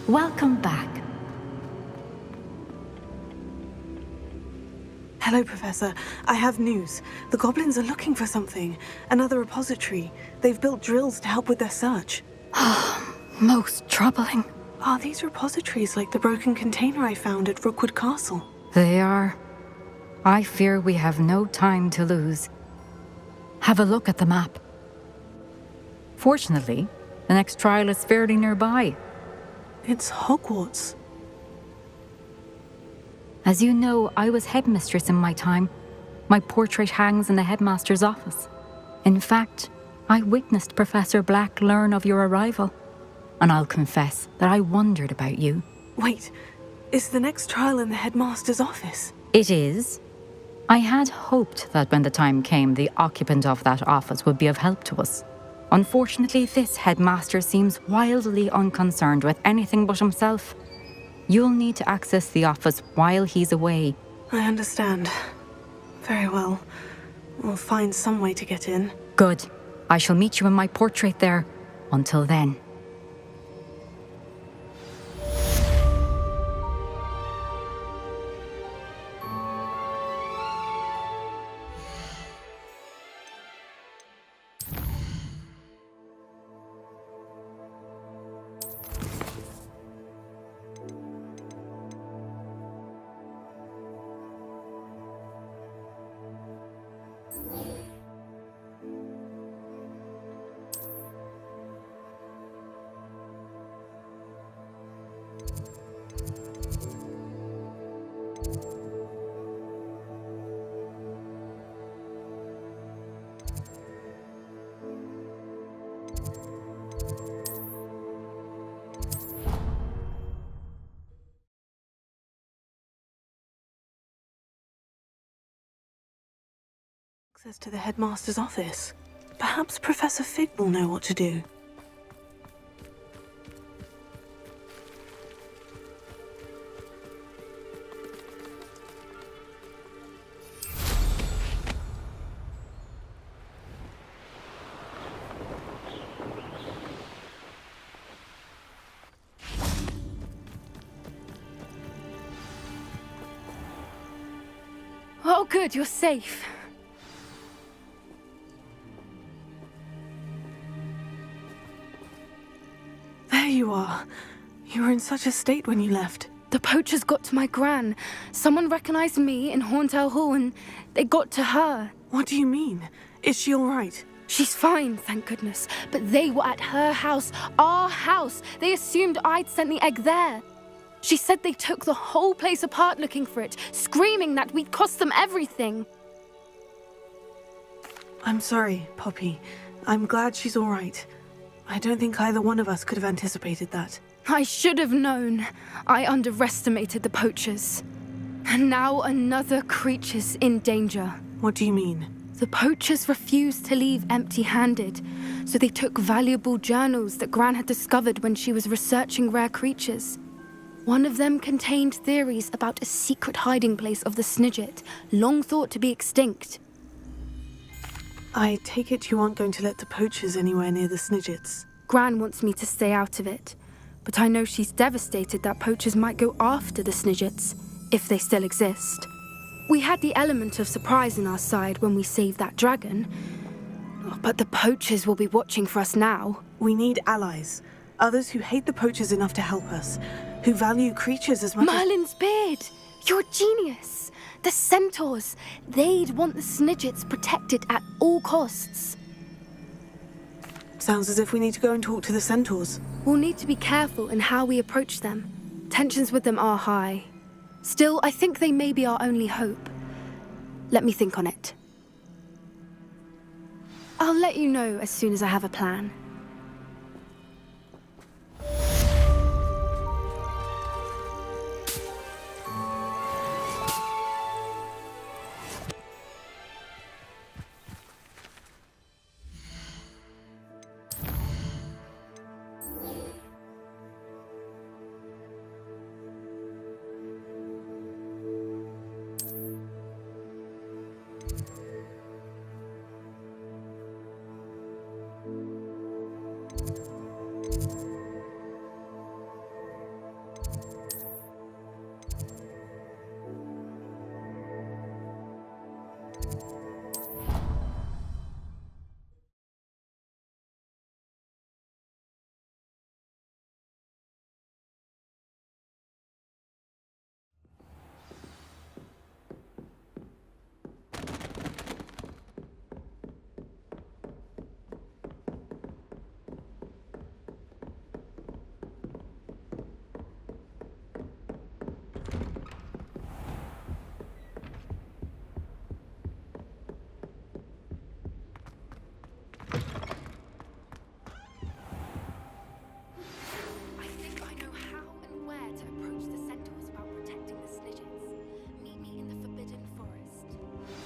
Welcome back. Hello, Professor. I have news. The goblins are looking for something. Another repository. They've built drills to help with their search. Most troubling. Are these repositories like the broken container I found at Rookwood Castle? They are. I fear we have no time to lose. Have a look at the map. Fortunately, the next trial is fairly nearby. It's Hogwarts. As you know, I was headmistress in my time. My portrait hangs in the headmaster's office. In fact, I witnessed Professor Black learn of your arrival. And I'll confess that I wondered about you. Wait, is the next trial in the headmaster's office? It is. I had hoped that when the time came, the occupant of that office would be of help to us. Unfortunately, this headmaster seems wildly unconcerned with anything but himself. You'll need to access the office while he's away. I understand. Very well. We'll find some way to get in. Good. I shall meet you in my portrait there. Until then. Access to the headmaster's office. Perhaps Professor Fig will know what to do. Oh, good, you're safe. There you are. You were in such a state when you left. The poachers got to my gran. Someone recognized me in Horntail Hall and they got to her. What do you mean? Is she all right? She's fine, thank goodness. But they were at her house, our house. They assumed I'd sent the egg there. She said they took the whole place apart looking for it, screaming that we'd cost them everything. I'm sorry, Poppy. I'm glad she's all right. I don't think either one of us could have anticipated that. I should have known. I underestimated the poachers. And now another creature's in danger. What do you mean? The poachers refused to leave empty-handed, so they took valuable journals that Gran had discovered when she was researching rare creatures. One of them contained theories about a secret hiding place of the Snidget, long thought to be extinct. I take it you aren't going to let the poachers anywhere near the Snidgets. Gran wants me to stay out of it, but I know she's devastated that poachers might go after the Snidgets, if they still exist. We had the element of surprise on our side when we saved that dragon, but the poachers will be watching for us now. We need allies. Others who hate the poachers enough to help us, who value creatures as much as... Merlin's beard! You're a genius! The centaurs! They'd want the Snidgets protected at all costs. Sounds as if we need to go and talk to the centaurs. We'll need to be careful in how we approach them. Tensions with them are high. Still, I think they may be our only hope. Let me think on it. I'll let you know as soon as I have a plan.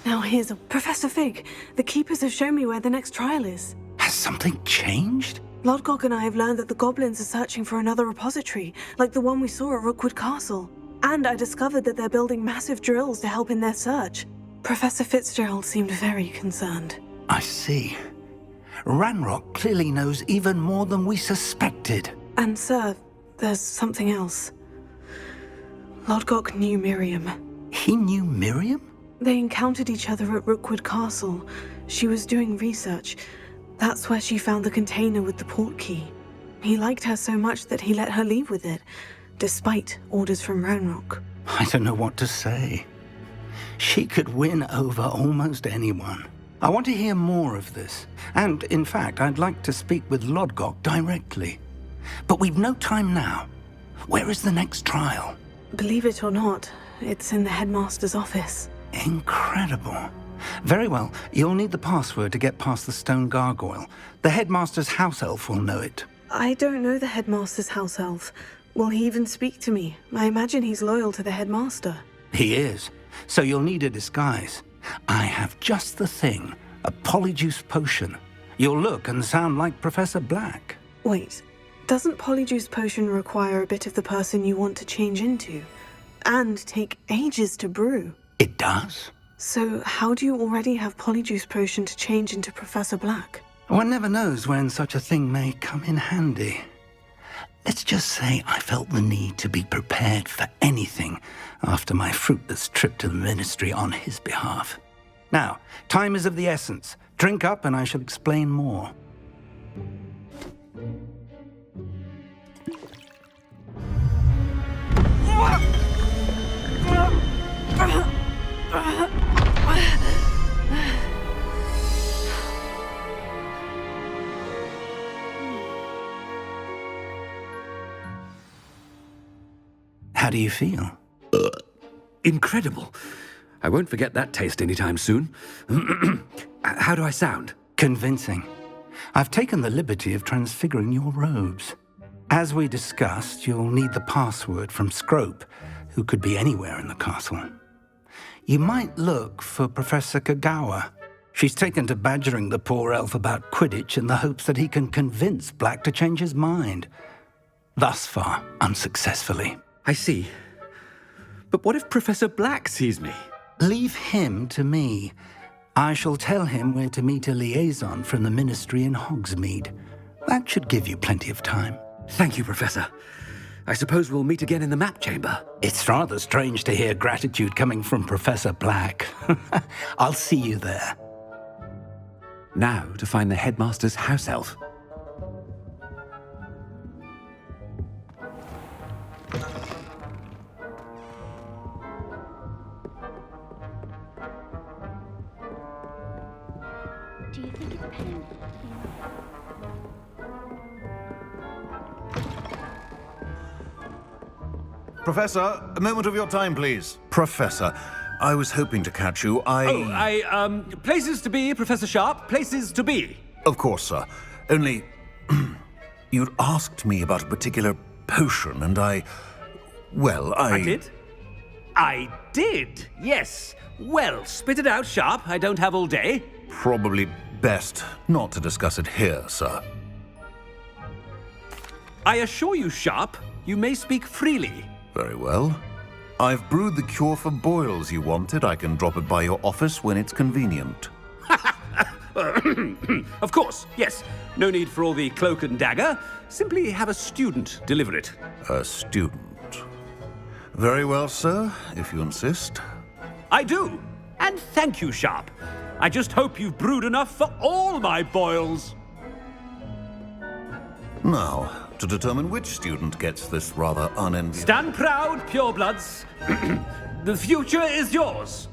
Now here's a... Professor Fig, the Keepers have shown me where the next trial is. Has something changed? Lodgok and I have learned that the goblins are searching for another repository, like the one we saw at Rookwood Castle. And I discovered that they're building massive drills to help in their search. Professor Fitzgerald seemed very concerned. I see. Ranrock clearly knows even more than we suspected. And sir, there's something else. Lodgok knew Miriam. He knew Miriam? They encountered each other at Rookwood Castle. She was doing research. That's where she found the container with the port key. He liked her so much that he let her leave with it, despite orders from Ranrock. I don't know what to say. She could win over almost anyone. I want to hear more of this. And, in fact, I'd like to speak with Lodgok directly. But we've no time now. Where is the next trial? Believe it or not, it's in the headmaster's office. Incredible. Very well, you'll need the password to get past the stone gargoyle. The headmaster's house elf will know it. I don't know the headmaster's house elf. Will he even speak to me? I imagine he's loyal to the headmaster. He is. So you'll need a disguise. I have just the thing. A polyjuice potion. You'll look and sound like Professor Black. Wait, doesn't polyjuice potion require a bit of the person you want to change into? And take ages to brew? It does? So how do you already have polyjuice potion to change into Professor Black? One never knows when such a thing may come in handy. Let's just say I felt the need to be prepared for anything after my fruitless trip to the ministry on his behalf. Now, time is of the essence. Drink up and I shall explain more. How do you feel? Incredible. I won't forget that taste anytime soon. How do I sound? Convincing. I've taken the liberty of transfiguring your robes. As we discussed, you'll need the password from Scrope, who could be anywhere in the castle. You might look for Professor Kagawa. She's taken to badgering the poor elf about Quidditch in the hopes that he can convince Black to change his mind. Thus far, unsuccessfully. I see. But what if Professor Black sees me? Leave him to me. I shall tell him where to meet a liaison from the ministry in Hogsmeade. That should give you plenty of time. Thank you, Professor. I suppose we'll meet again in the map chamber. It's rather strange to hear gratitude coming from Professor Black. I'll see you there. Now to find the headmaster's house elf. Do you think it's pain? Professor, a moment of your time, please. Professor, I was hoping to catch you. Places to be, Professor Sharp, places to be. Of course, sir. Only, you'd asked me about a particular potion, and I did? I did, yes. Well, spit it out, Sharp. I don't have all day. Probably best not to discuss it here, sir. I assure you, Sharp, you may speak freely. Very well. I've brewed the cure for boils you wanted. I can drop it by your office when it's convenient. Of course, yes. No need for all the cloak and dagger. Simply have a student deliver it. A student. Very well, sir, if you insist. I do. And thank you, Sharp. I just hope you've brewed enough for all my boils. Now, to determine which student gets this rather unenviable... Stand proud, purebloods. The future is yours.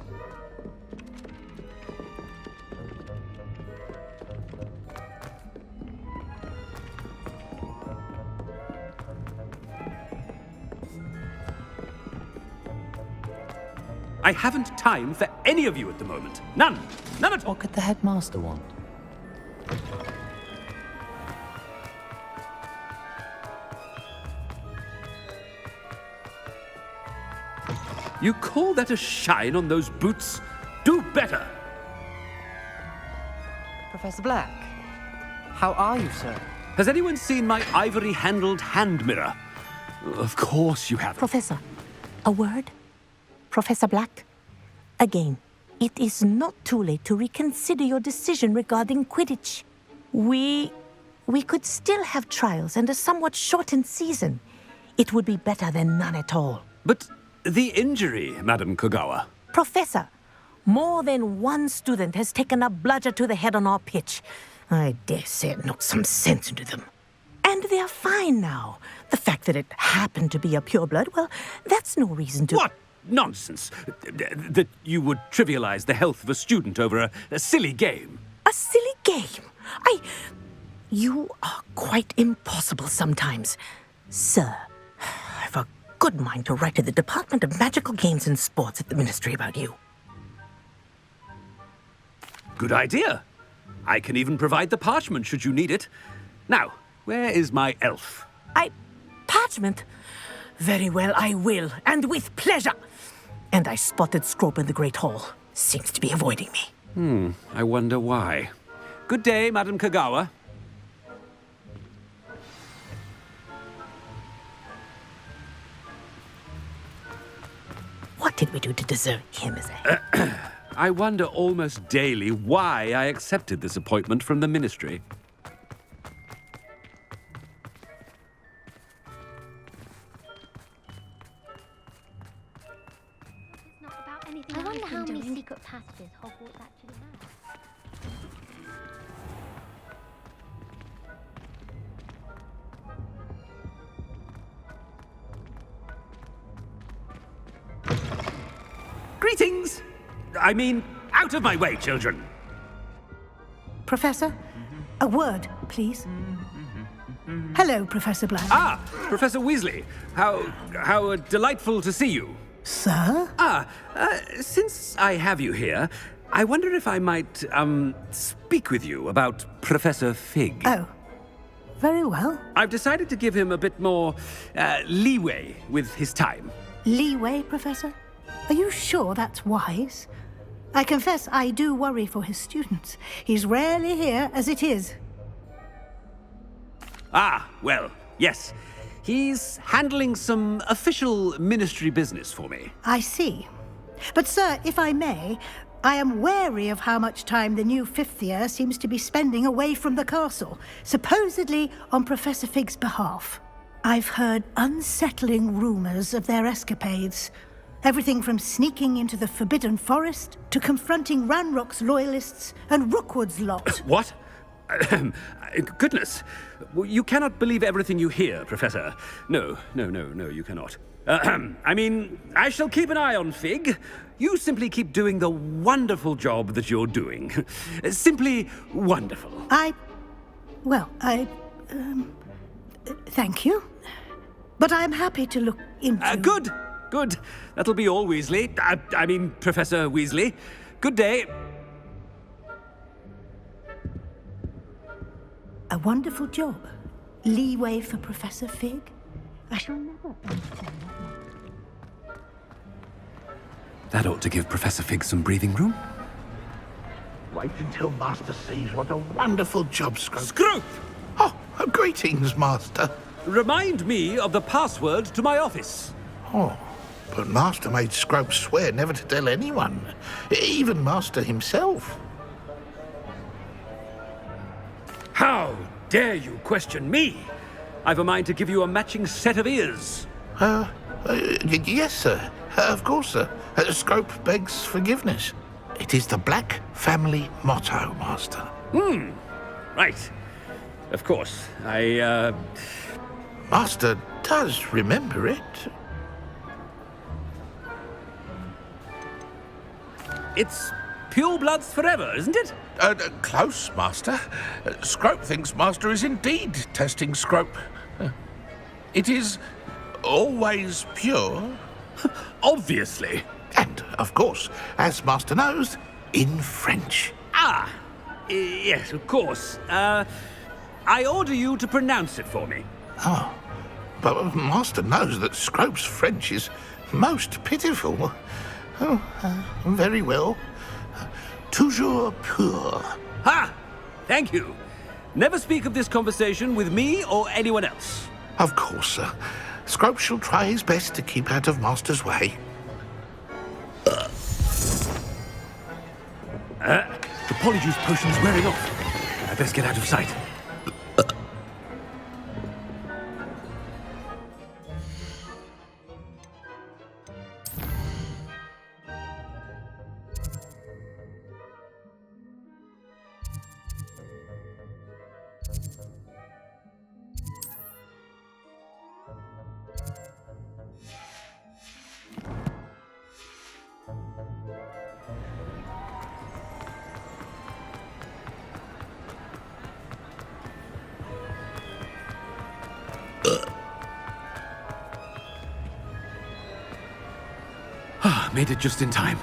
I haven't time for any of you at the moment. None. None at all. What could the headmaster want? You call that a shine on those boots? Do better! Professor Black, how are you, sir? Has anyone seen my ivory-handled hand mirror? Of course you have. Professor, a word? Professor Black? Again, it is not too late to reconsider your decision regarding Quidditch. We could still have trials and a somewhat shortened season. It would be better than none at all. But the injury, Madam Kogawa. Professor, more than one student has taken a bludger to the head on our pitch. I dare say it knocked some sense into them. And they are fine now. The fact that it happened to be a pureblood, well, that's no reason to... What nonsense! That you would trivialize the health of a student over a silly game. A silly game? You are quite impossible sometimes. Sir, I've a good mind to write to the Department of Magical Games and Sports at the Ministry about you. Good idea. I can even provide the parchment should you need it. Now, where is my elf? Parchment? Very well, I will, and with pleasure. And I spotted Scrope in the Great Hall. Seems to be avoiding me. I wonder why. Good day, Madam Kogawa. What did we do to deserve him as a... I wonder almost daily why I accepted this appointment from the Ministry. It's not about anything. I wonder how many secret passages Hogwarts actually has. Greetings! I mean, out of my way, children! Professor, a word, please. Hello, Professor Black. Ah, Professor Weasley. How delightful to see you. Sir? Since I have you here, I wonder if I might, speak with you about Professor Fig. Oh, very well. I've decided to give him a bit more, leeway with his time. Leeway, Professor? Are you sure that's wise? I confess I do worry for his students. He's rarely here as it is. Ah, well, yes. He's handling some official ministry business for me. I see. But, sir, if I may, I am wary of how much time the new fifth year seems to be spending away from the castle, supposedly on Professor Fig's behalf. I've heard unsettling rumors of their escapades. Everything from sneaking into the Forbidden Forest to confronting Ranrock's loyalists and Rookwood's lot. What? Goodness. You cannot believe everything you hear, Professor. No, you cannot. I mean, I shall keep an eye on Fig. You simply keep doing the wonderful job that you're doing. Simply wonderful. Thank you. But I'm happy to look into... Good. That'll be all, Weasley. I mean, Professor Weasley. Good day. A wonderful job. Leeway for Professor Fig. I shall never understand that. That ought to give Professor Fig some breathing room. Wait until Master sees what a wonderful job Scrope... Scrope! Oh, greetings, Master. Remind me of the password to my office. Oh, but Master made Scrope swear never to tell anyone, even Master himself. How dare you question me? I've a mind to give you a matching set of ears. Yes, sir. Of course, sir. Scrope begs forgiveness. It is the Black family motto, Master. Right. Of course. Master does remember it. It's pure bloods forever, isn't it? Close, Master. Scrope thinks Master is indeed testing Scrope. It is always pure. Obviously. And, of course, as Master knows, in French. Yes, of course. I order you to pronounce it for me. Oh, but Master knows that Scrope's French is most pitiful. Oh, very well. toujours pur. Ha! Thank you. Never speak of this conversation with me or anyone else. Of course, sir. Scrope shall try his best to keep out of Master's way. The polyjuice potion's wearing off. I best get out of sight. Made it just in time.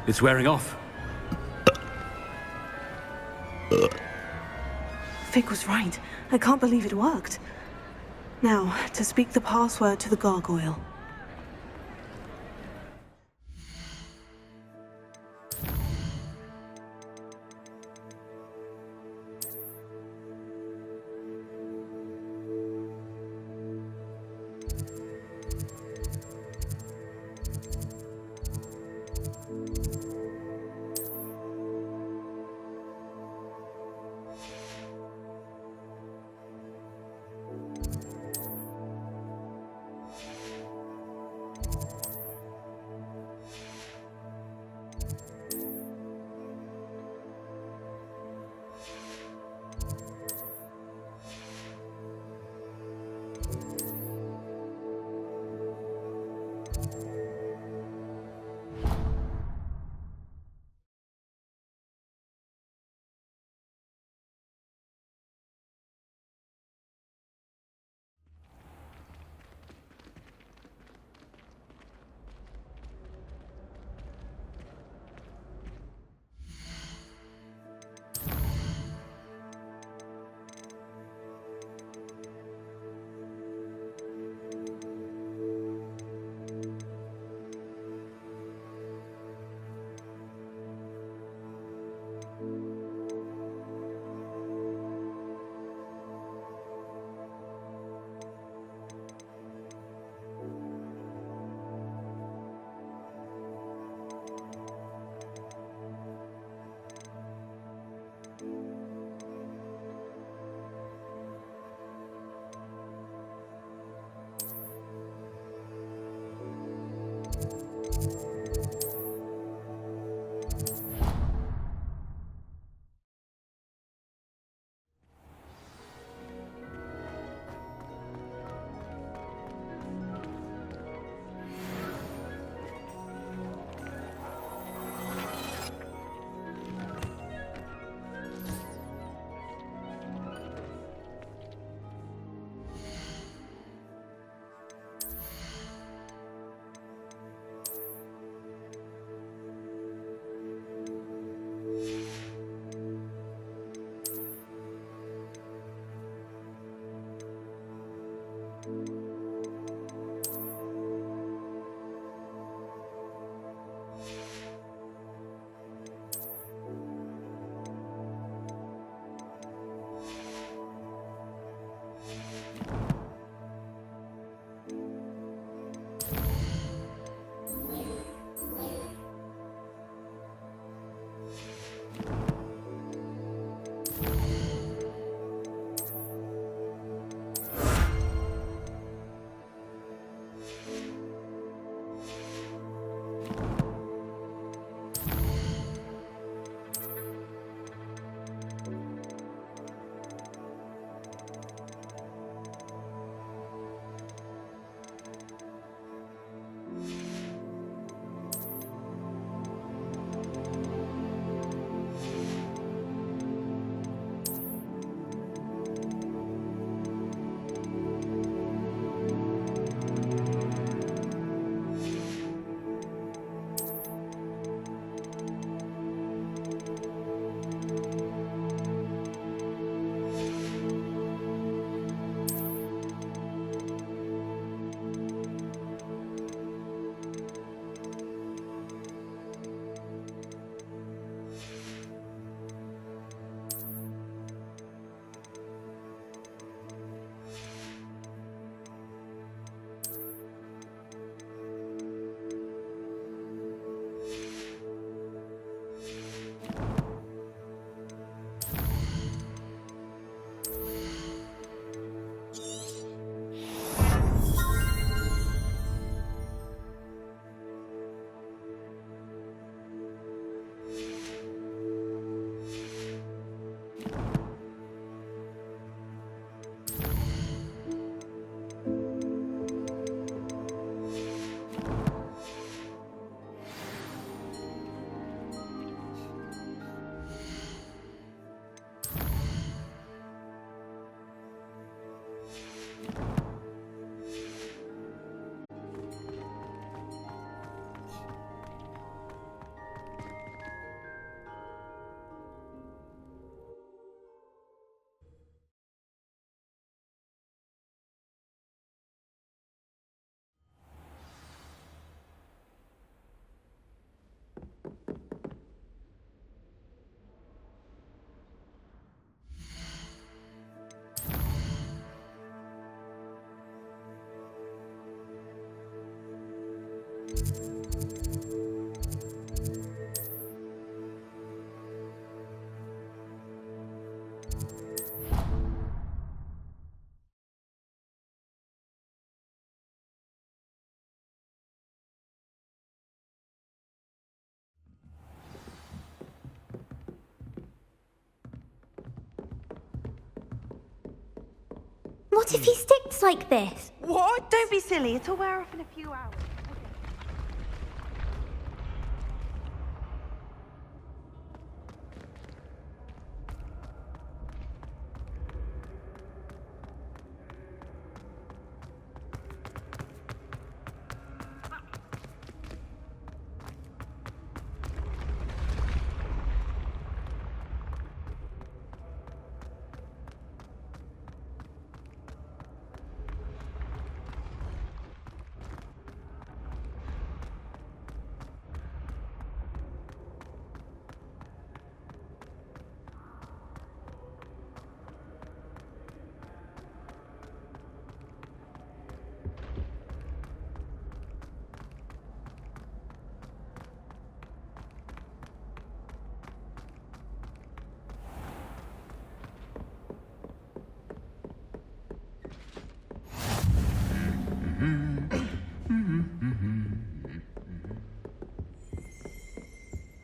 It's wearing off. Fig was right. I can't believe it worked. Now, to speak the password to the gargoyle. What if he sticks like this? What? Don't be silly. It'll wear off in a few hours.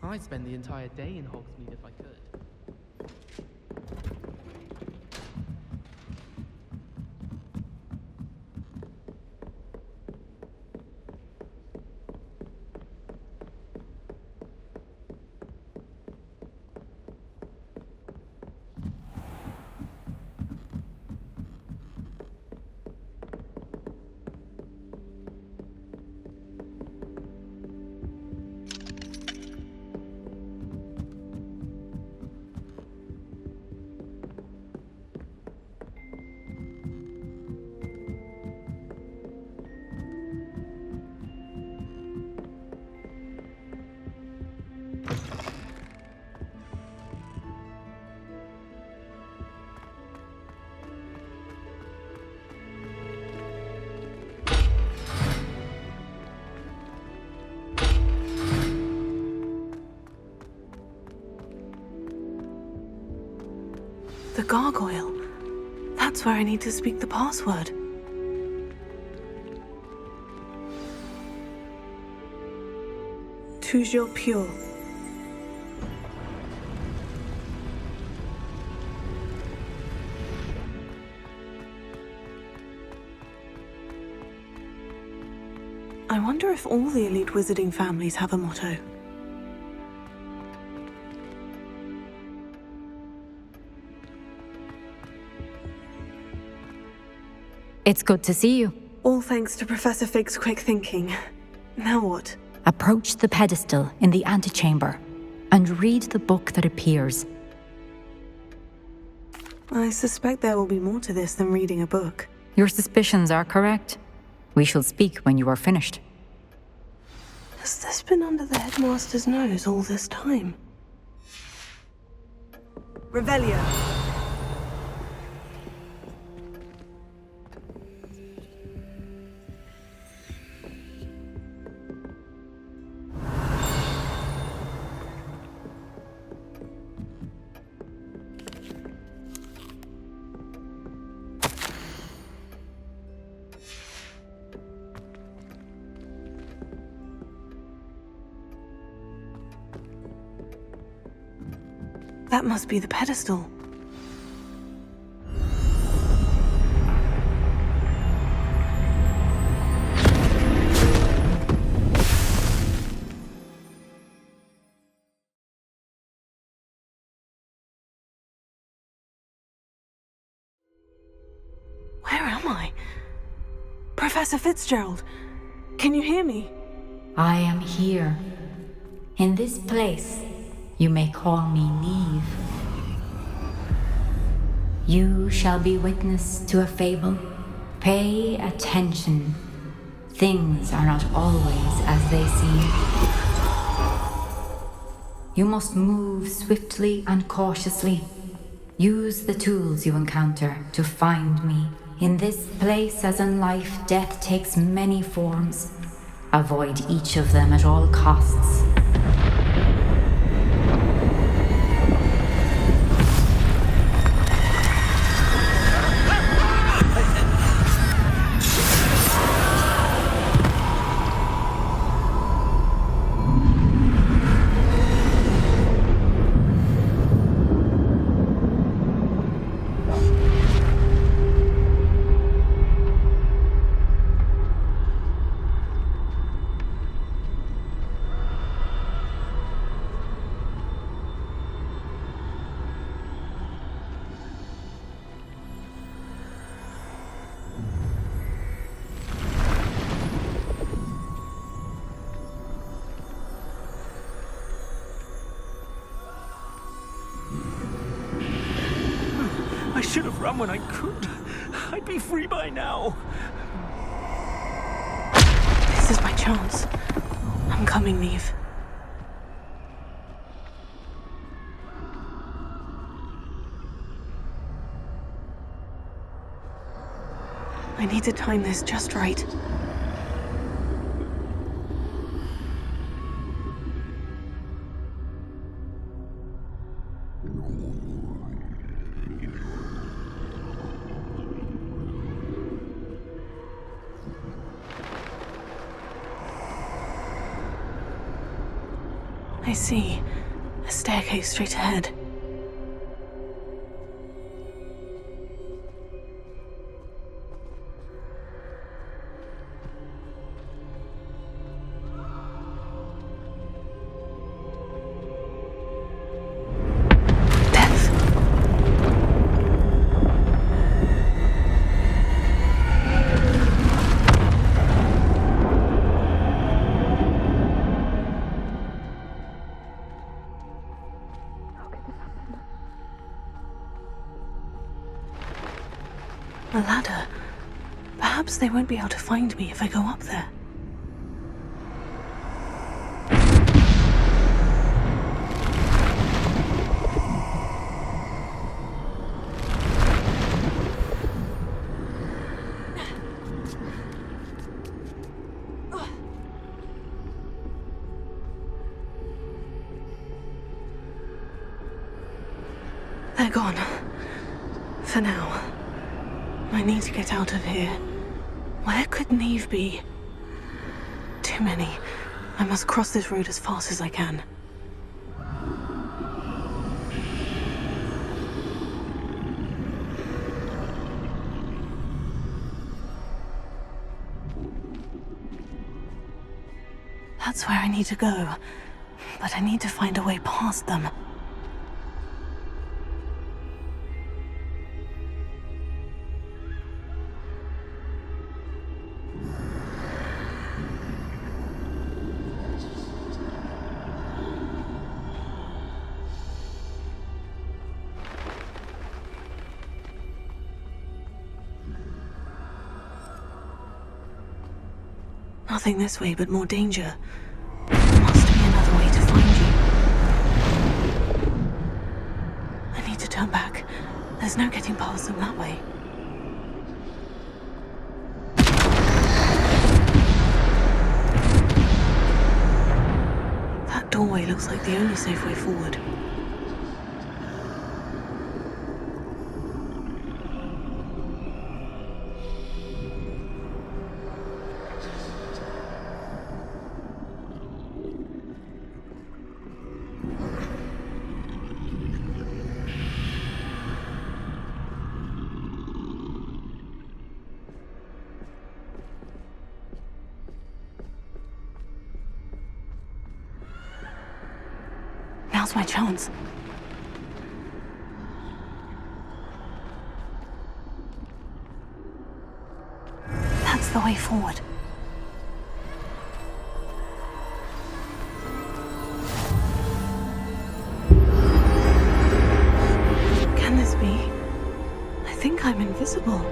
I'd spend the entire day in Hogsmeade if I could. The gargoyle. That's where I need to speak the password. Toujours pure. I wonder if all the elite wizarding families have a motto. It's good to see you. All thanks to Professor Fig's quick thinking. Now what? Approach the pedestal in the antechamber and read the book that appears. I suspect there will be more to this than reading a book. Your suspicions are correct. We shall speak when you are finished. Has this been under the headmaster's nose all this time? Revelio. That must be the pedestal. Where am I? Professor Fitzgerald, can you hear me? I am here. In this place, you may call me Neve. You shall be witness to a fable. Pay attention. Things are not always as they seem. You must move swiftly and cautiously. Use the tools you encounter to find me. In this place, as in life, death takes many forms. Avoid each of them at all costs. run when I could. I'd be free by now. This is my chance. I'm coming, Neve. I need to time this just right. I see. A staircase straight ahead. A ladder. Perhaps they won't be able to find me if I go up there. They're gone. For now. I need to get out of here. Where could Neve be? Too many. I must cross this road as fast as I can. That's where I need to go. But I need to find a way past them. Nothing this way, but more danger. There must be another way to find you. I need to turn back. There's no getting past them that way. That doorway looks like the only safe way forward. Now's my chance. That's the way forward. Can this be? I think I'm invisible.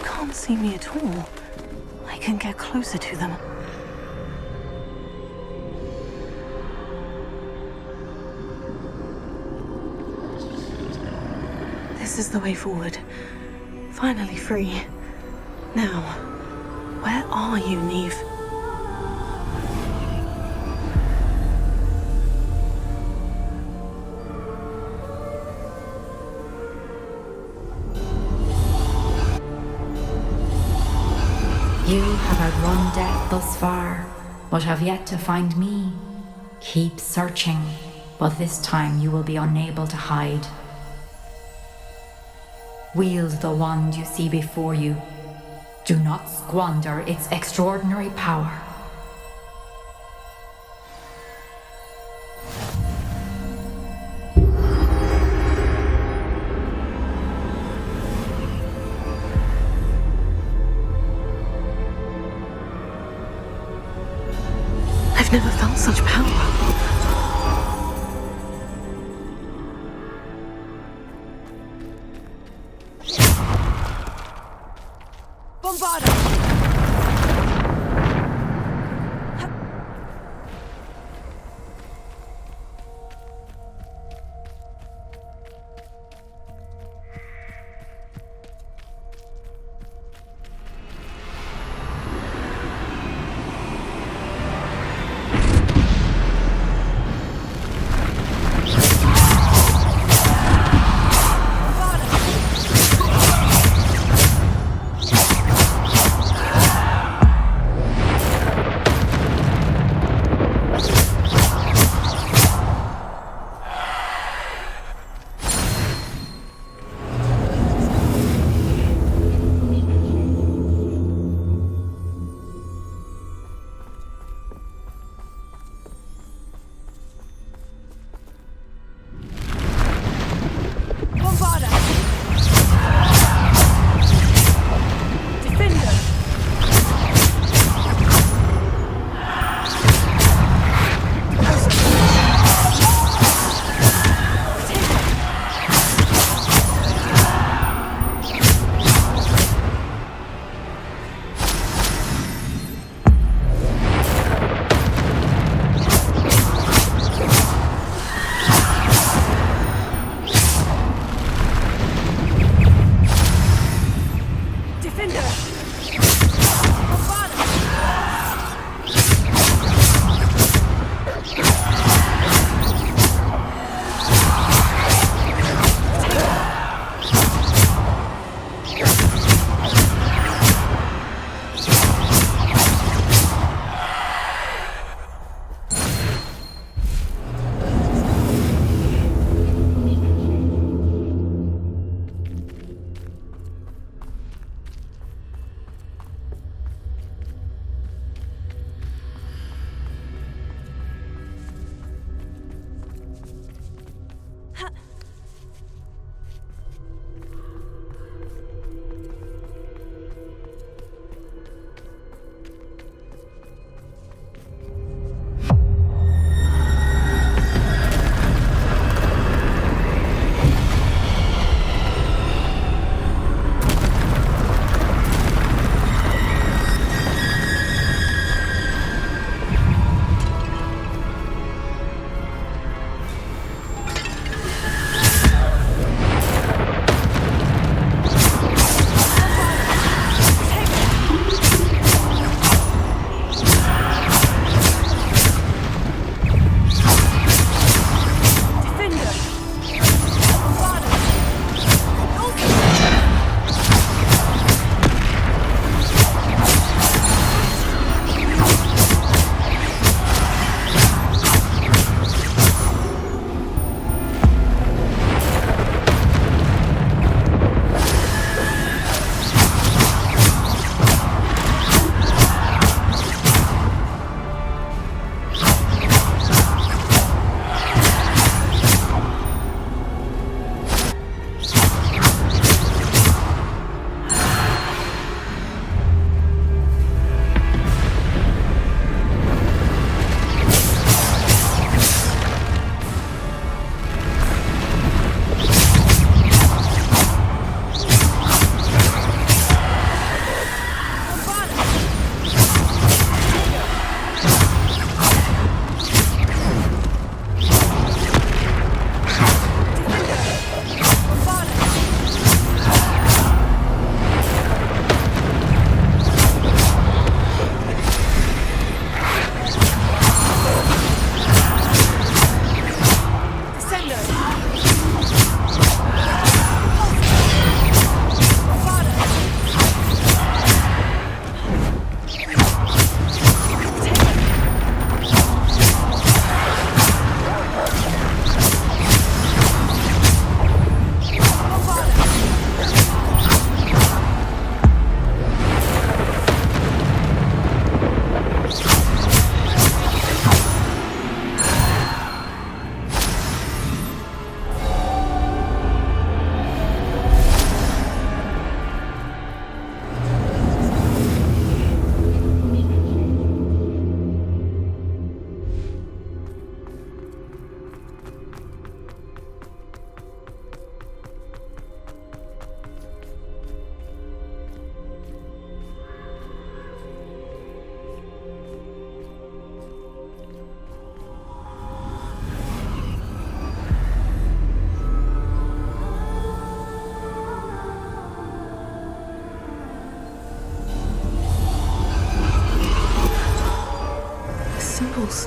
Can't see me at all. I can get closer to them. This is the way forward. Finally free. Now, where are you, Neve? You have outrun death thus far, but have yet to find me. Keep searching, but this time you will be unable to hide. Wield the wand you see before you. Do not squander its extraordinary power. I've never felt such power.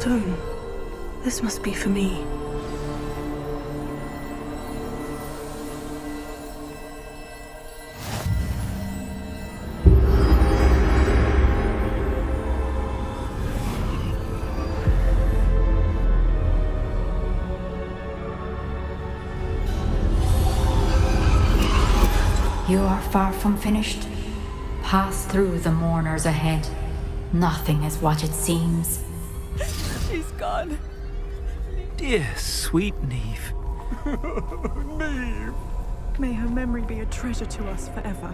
stone. This must be for me. You are far from finished. Pass through the mourners ahead. Nothing is what it seems. She's gone. Dear, sweet Neve. Neve! May her memory be a treasure to us forever.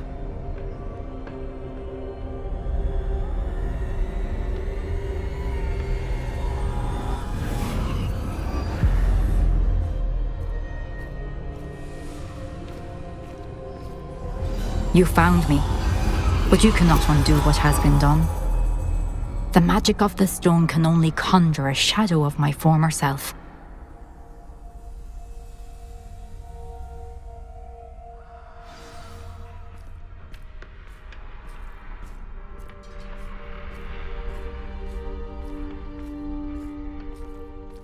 You found me, but you cannot undo what has been done. The magic of the stone can only conjure a shadow of my former self.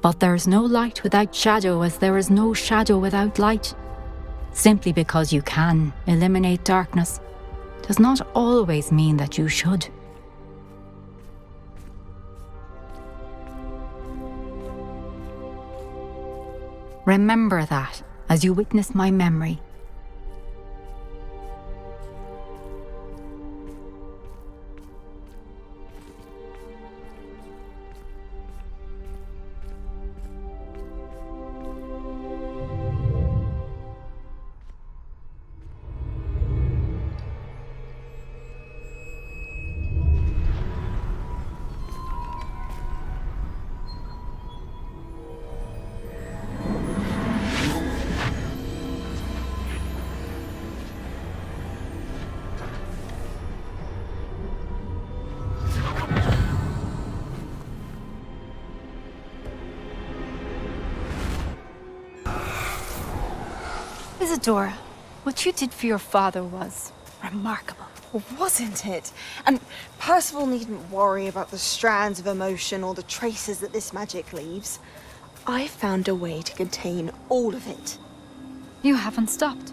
But there is no light without shadow, as there is no shadow without light. Simply because you can eliminate darkness does not always mean that you should. Remember that as you witness my memory. Isadora, what you did for your father was remarkable. Wasn't it? And Percival needn't worry about the strands of emotion or the traces that this magic leaves. I found a way to contain all of it. You haven't stopped.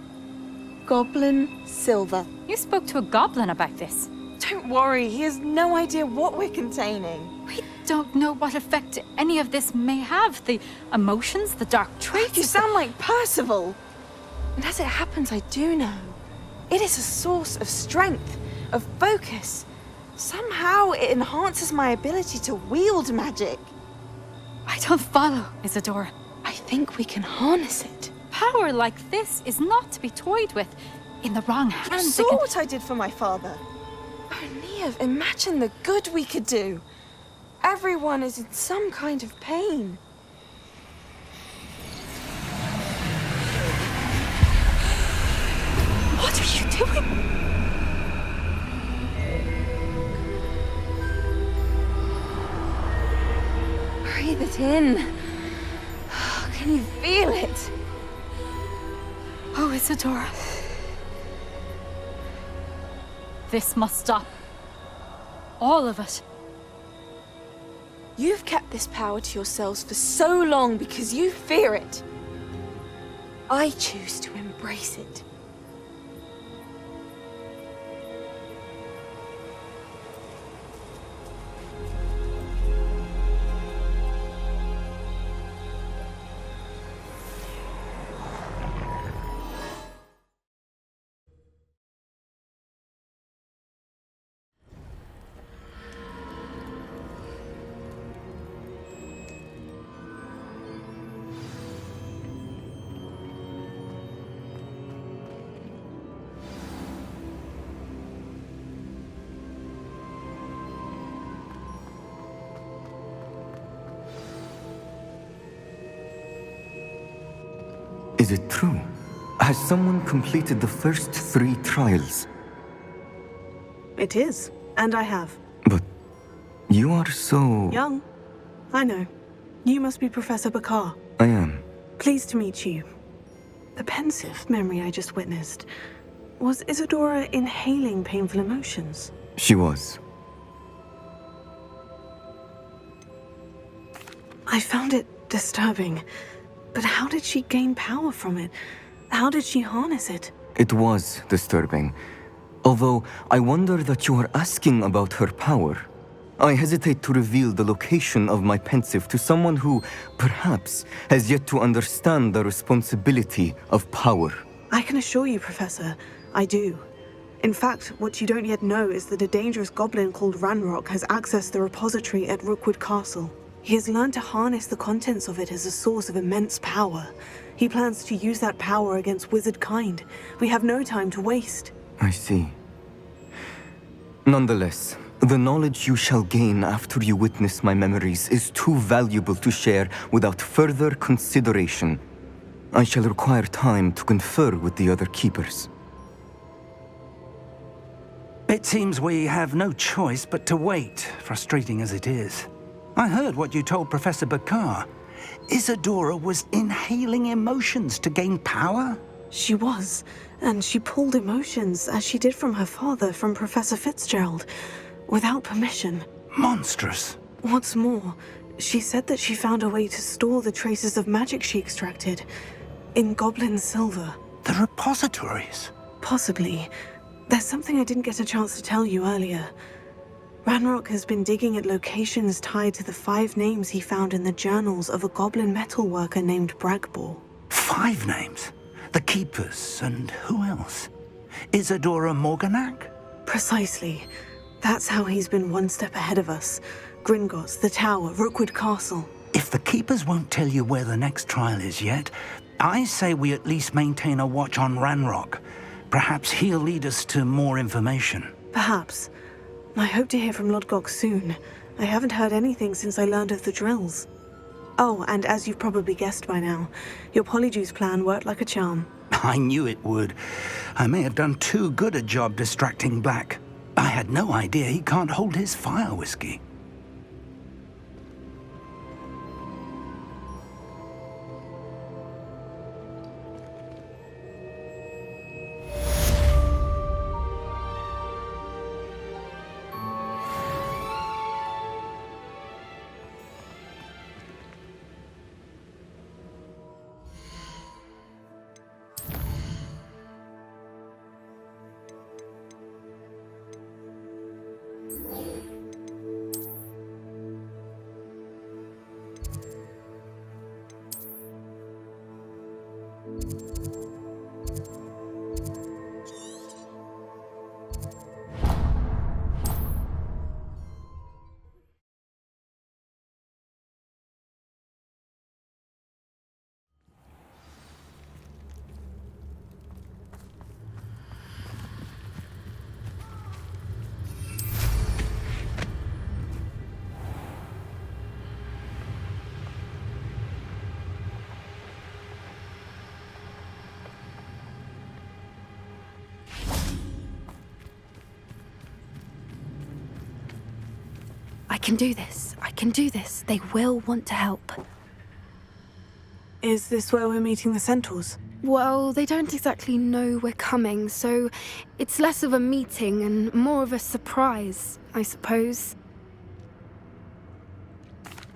Goblin Silver. You spoke to a goblin about this. Don't worry, he has no idea what we're containing. We don't know what effect any of this may have. The emotions, the dark traits. You sound like Percival. And as it happens, I do know. It is a source of strength, of focus. Somehow it enhances my ability to wield magic. I don't follow, Isadora. I think we can harness it. Power like this is not to be toyed with. In the wrong You hands, saw what I did for my father. Oh, Neve, imagine the good we could do. Everyone is in some kind of pain. What are you doing? Breathe it in. Can you feel it? Oh, Isadora. This must stop. All of it. You've kept this power to yourselves for so long because you fear it. I choose to embrace it. Is it true? Has someone completed the first 3 trials? It is, and I have. But you are so... Young. I know. You must be Professor Bakar. I am. Pleased to meet you. The pensive memory I just witnessed. Was Isadora inhaling painful emotions? She was. I found it disturbing. But how did she gain power from it? How did she harness it? It was disturbing. Although, I wonder that you are asking about her power. I hesitate to reveal the location of my pensive to someone who, perhaps, has yet to understand the responsibility of power. I can assure you, Professor, I do. In fact, what you don't yet know is that a dangerous goblin called Ranrock has accessed the repository at Rookwood Castle. He has learned to harness the contents of it as a source of immense power. He plans to use that power against wizard kind. We have no time to waste. I see. Nonetheless, the knowledge you shall gain after you witness my memories is too valuable to share without further consideration. I shall require time to confer with the other keepers. It seems we have no choice but to wait, frustrating as it is. I heard what you told Professor Bakar. Isadora was inhaling emotions to gain power? She was, and she pulled emotions, as she did from her father, from Professor Fitzgerald, without permission. Monstrous. What's more, she said that she found a way to store the traces of magic she extracted in goblin silver. The repositories? Possibly. There's something I didn't get a chance to tell you earlier. Ranrock has been digging at locations tied to the 5 names he found in the journals of a goblin metalworker named Bragbor. 5 names? The Keepers, and who else? Isadora Morganac? Precisely. That's how he's been one step ahead of us. Gringotts, the Tower, Rookwood Castle. If the Keepers won't tell you where the next trial is yet, I say we at least maintain a watch on Ranrock. Perhaps he'll lead us to more information. Perhaps. I hope to hear from Lodgok soon. I haven't heard anything since I learned of the drills. Oh, and as you've probably guessed by now, your Polyjuice plan worked like a charm. I knew it would. I may have done too good a job distracting Black. I had no idea he can't hold his fire whiskey. I can do this. I can do this. They will want to help. Is this where we're meeting the Centaurs? Well, they don't exactly know we're coming, so it's less of a meeting and more of a surprise, I suppose.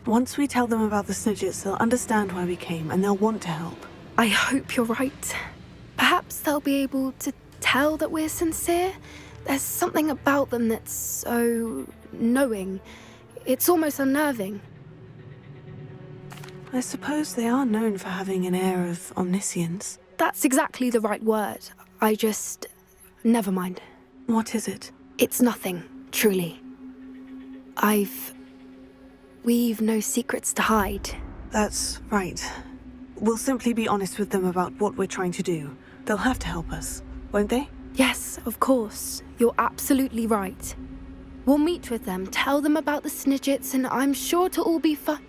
Once we tell them about the Snidgets, they'll understand why we came, and they'll want to help. I hope you're right. Perhaps they'll be able to tell that we're sincere. There's something about them that's so knowing. It's almost unnerving. I suppose they are known for having an air of omniscience. That's exactly the right word. Never mind. What is it? It's nothing, truly. We've no secrets to hide. That's right. We'll simply be honest with them about what we're trying to do. They'll have to help us, won't they? Yes, of course. You're absolutely right. We'll meet with them, tell them about the Snidgets, and I'm sure to all be fun.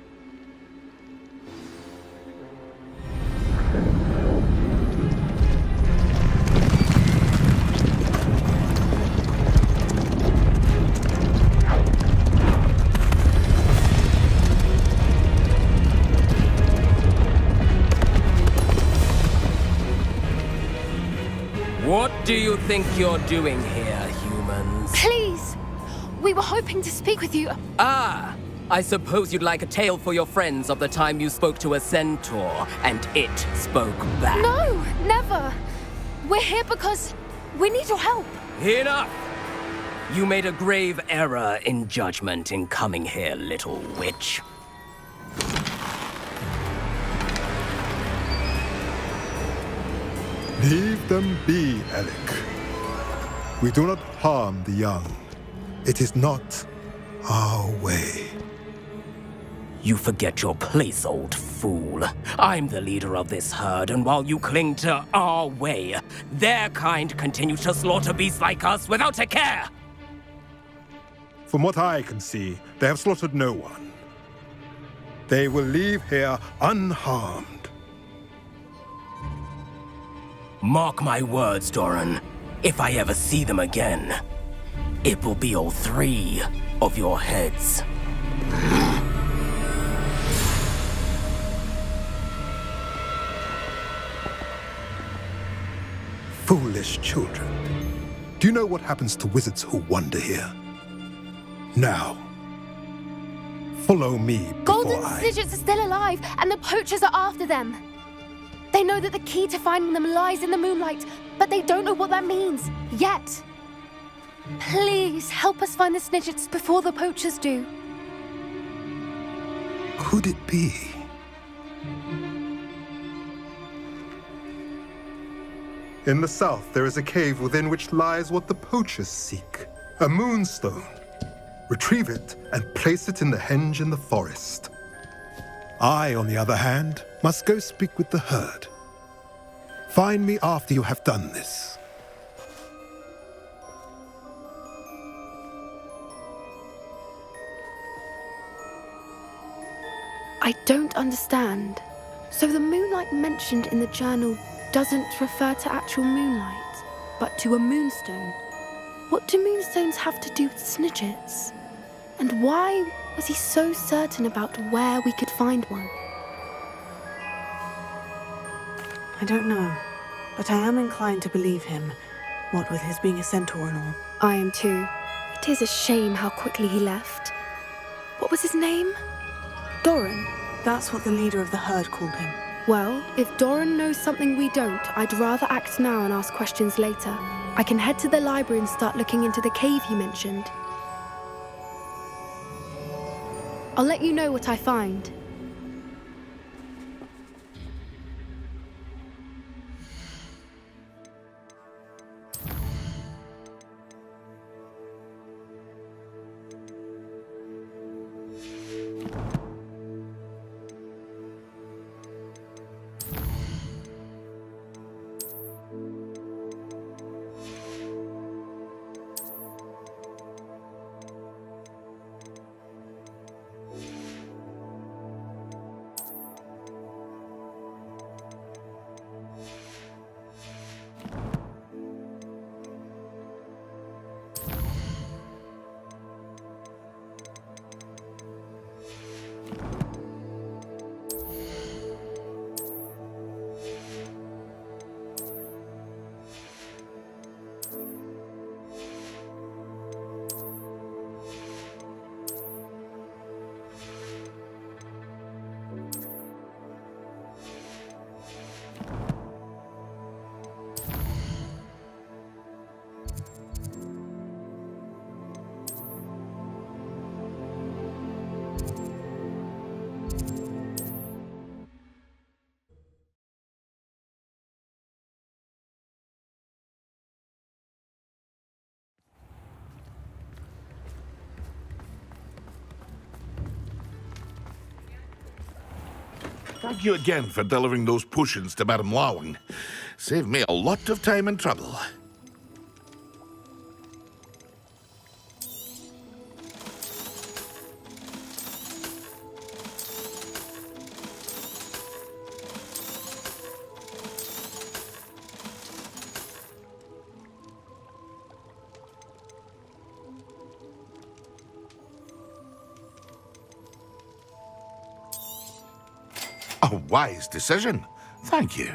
What do you think you're doing here, humans? Please! We were hoping to speak with you. Ah! I suppose you'd like a tale for your friends of the time you spoke to a centaur, and it spoke back. No, never. We're here because we need your help. Enough! You made a grave error in judgment in coming here, little witch. Leave them be, Alec. We do not harm the young. It is not our way. You forget your place, old fool. I'm the leader of this herd, and while you cling to our way, their kind continues to slaughter beasts like us without a care! From what I can see, they have slaughtered no one. They will leave here unharmed. Mark my words, Doran. If I ever see them again, it will be all 3 of your heads. Foolish children. Do you know what happens to wizards who wander here? Now, follow me before Golden Snidgets are still alive, and the poachers are after them. They know that the key to finding them lies in the moonlight, but they don't know what that means, yet. Please, help us find the Snidgets before the poachers do. Could it be? In the south, there is a cave within which lies what the poachers seek. A moonstone. Retrieve it and place it in the henge in the forest. I, on the other hand, must go speak with the herd. Find me after you have done this. I don't understand. So the moonlight mentioned in the journal doesn't refer to actual moonlight, but to a moonstone. What do moonstones have to do with Snidgets? And why was he so certain about where we could find one? I don't know, but I am inclined to believe him, what with his being a centaur and all. I am too. It is a shame how quickly he left. What was his name? Doran? That's what the leader of the herd called him. Well, if Doran knows something we don't, I'd rather act now and ask questions later. I can head to the library and start looking into the cave you mentioned. I'll let you know what I find. Thank you again for delivering those potions to Madame Lawing. Saved me a lot of time and trouble. A wise decision. Thank you.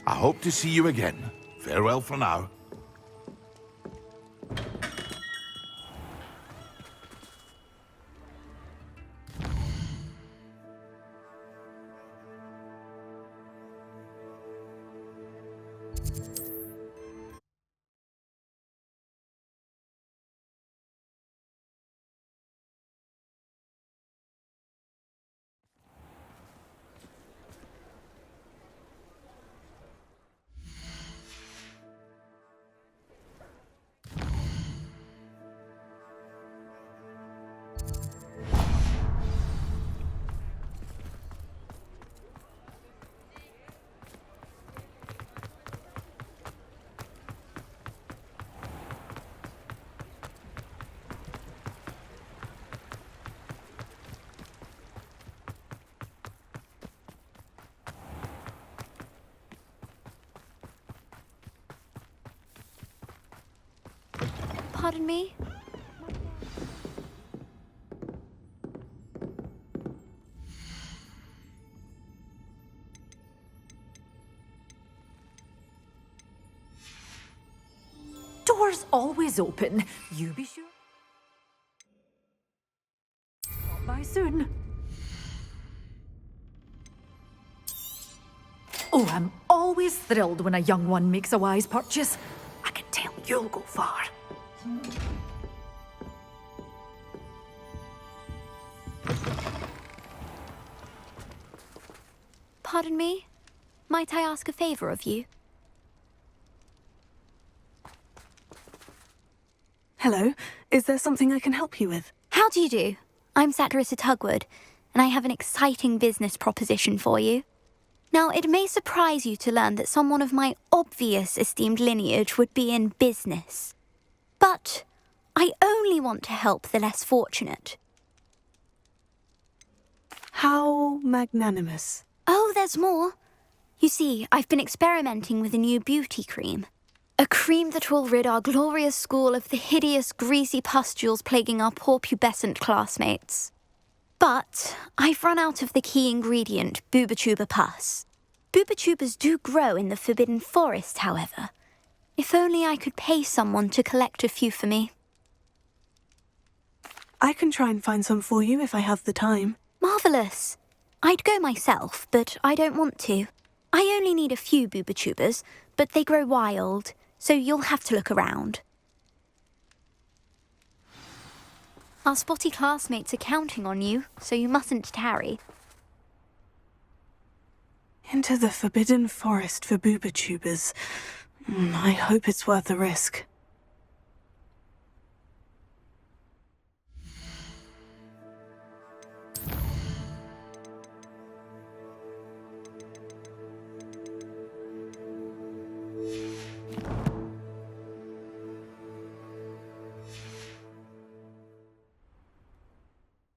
I hope to see you again. Farewell for now. Pardon me? Doors always open. You be sure. Stop by soon. Oh, I'm always thrilled when a young one makes a wise purchase. I can tell you'll go far. Pardon me? Might I ask a favor of you? Hello, is there something I can help you with? How do you do? I'm Satirissa Tugwood, and I have an exciting business proposition for you. Now, it may surprise you to learn that someone of my obvious esteemed lineage would be in business. But I only want to help the less fortunate. How magnanimous. Oh, there's more. You see, I've been experimenting with a new beauty cream. A cream that will rid our glorious school of the hideous, greasy pustules plaguing our poor pubescent classmates. But I've run out of the key ingredient, boobotuber pus. Boobotubers do grow in the Forbidden Forest, however. If only I could pay someone to collect a few for me. I can try and find some for you if I have the time. Marvellous. I'd go myself, but I don't want to. I only need a few boobotubers, but they grow wild, so you'll have to look around. Our spotty classmates are counting on you, so you mustn't tarry. Into the Forbidden Forest for boobotubers. I hope it's worth the risk.